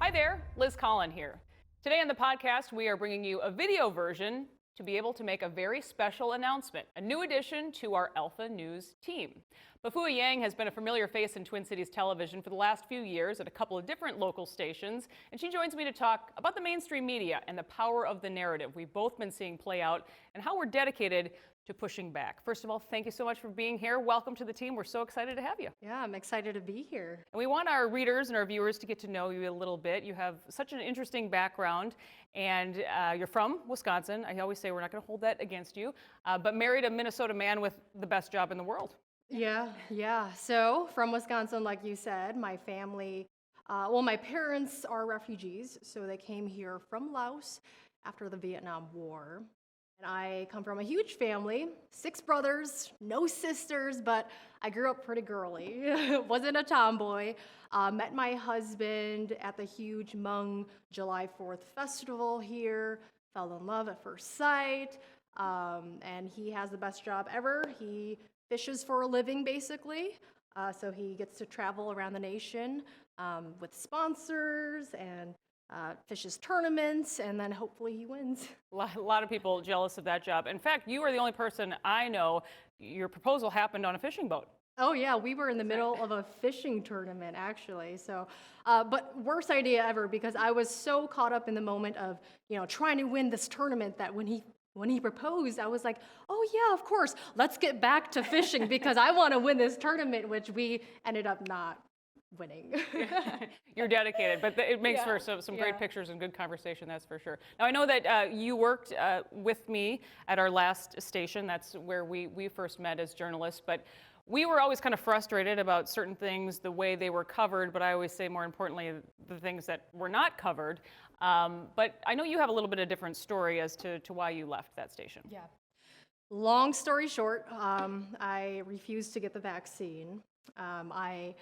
Hi there, Liz Collin here. Today on the podcast, we are bringing you a video version to be able to make a very special announcement, a new addition to our Alpha News team. Pafoua Yang has been a familiar face in Twin Cities television for the last few years at a couple of different local stations, and she joins me to talk about the mainstream media and the power of the narrative we've both been seeing play out and how we're dedicated to pushing back. First of all, thank you so much for being here. Welcome to the team. We're so excited to have you. Yeah, I'm excited to be here. And we want our readers and our viewers to get to know you a little bit. You have such an interesting background, and you're from Wisconsin. I always say we're not going to hold that against you, but married a Minnesota man with the best job in the world. Yeah. So from Wisconsin, like you said, my family, my parents are refugees, so they came here from Laos after the Vietnam War. And I come from a huge family, 6 brothers, no sisters, but I grew up pretty girly. Wasn't a tomboy. Met my husband at the huge Hmong July 4th festival here. Fell in love at first sight. And he has the best job ever. He fishes for a living, basically. So he gets to travel around the nation with sponsors and fishes tournaments, and then hopefully he wins. A lot of people jealous of that job. In fact, you are the only person I know, your proposal happened on a fishing boat. Oh yeah, we were in the middle of a fishing tournament, actually. So, but worst idea ever, because I was so caught up in the moment of, trying to win this tournament that when he proposed, I was like, oh yeah, of course, let's get back to fishing because I want to win this tournament, which we ended up not winning. You're dedicated, but it makes for some great pictures and good conversation, that's for sure. Now, I know that you worked with me at our last station. That's where we first met as journalists, but we were always kind of frustrated about certain things, the way they were covered, but I always say more importantly, the things that were not covered. But I know you have a little bit of different story as to why you left that station. Yeah. Long story short, I refused to get the vaccine. I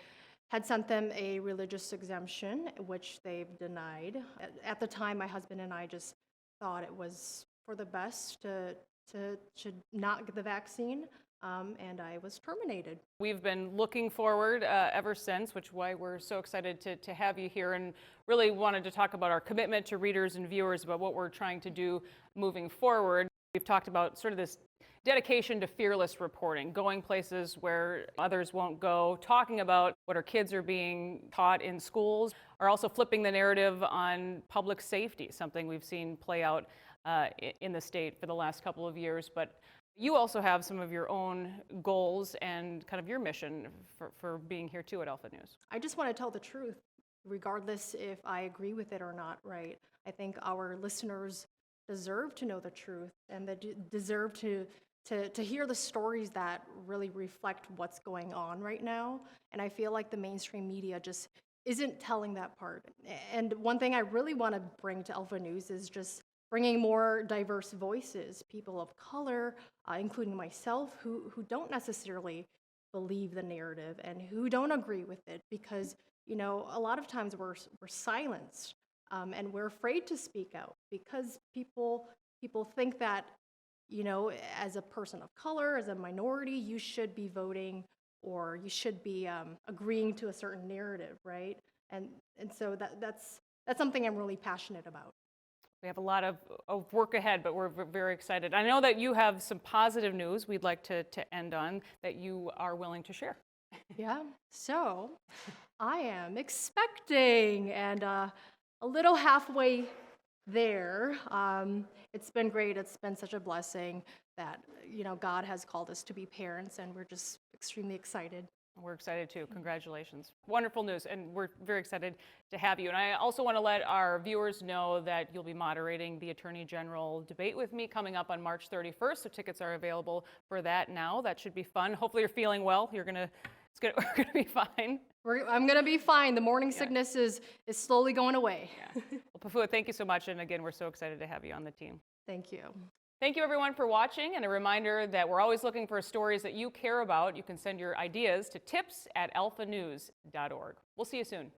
had sent them a religious exemption, which they've denied. At the time, my husband and I just thought it was for the best to not get the vaccine, and I was terminated. We've been looking forward ever since, which is why we're so excited to have you here, and really wanted to talk about our commitment to readers and viewers about what we're trying to do moving forward. We've talked about sort of this dedication to fearless reporting, going places where others won't go, talking about what our kids are being taught in schools, or also flipping the narrative on public safety, something we've seen play out in the state for the last couple of years. But you also have some of your own goals and kind of your mission for being here too at Alpha News. I just want to tell the truth, regardless if I agree with it or not, right? I think our listeners deserve to know the truth, and they deserve to hear the stories that really reflect what's going on right now. And I feel like the mainstream media just isn't telling that part. And one thing I really want to bring to Alpha News is just bringing more diverse voices, people of color, including myself, who don't necessarily believe the narrative and who don't agree with it, because a lot of times we're silenced, and we're afraid to speak out because people think that as a person of color, as a minority, you should be voting or you should be agreeing to a certain narrative, right? And so that's something I'm really passionate about. We have a lot of work ahead, but we're very excited. I know that you have some positive news we'd like to end on that you are willing to share. Yeah, so I am expecting, and a little halfway there. It's been great. It's been such a blessing that, God has called us to be parents, and we're just extremely excited. We're excited too. Congratulations. Wonderful news, and we're very excited to have you. And I also want to let our viewers know that you'll be moderating the Attorney General debate with me coming up on March 31st, so tickets are available for that now. That should be fun. Hopefully you're feeling well. We're going to be fine. I'm going to be fine. The morning sickness is slowly going away. Yeah. Well, Pafoua, thank you so much. And again, we're so excited to have you on the team. Thank you. Thank you, everyone, for watching. And a reminder that we're always looking for stories that you care about. You can send your ideas to tips@alphanews.org. We'll see you soon.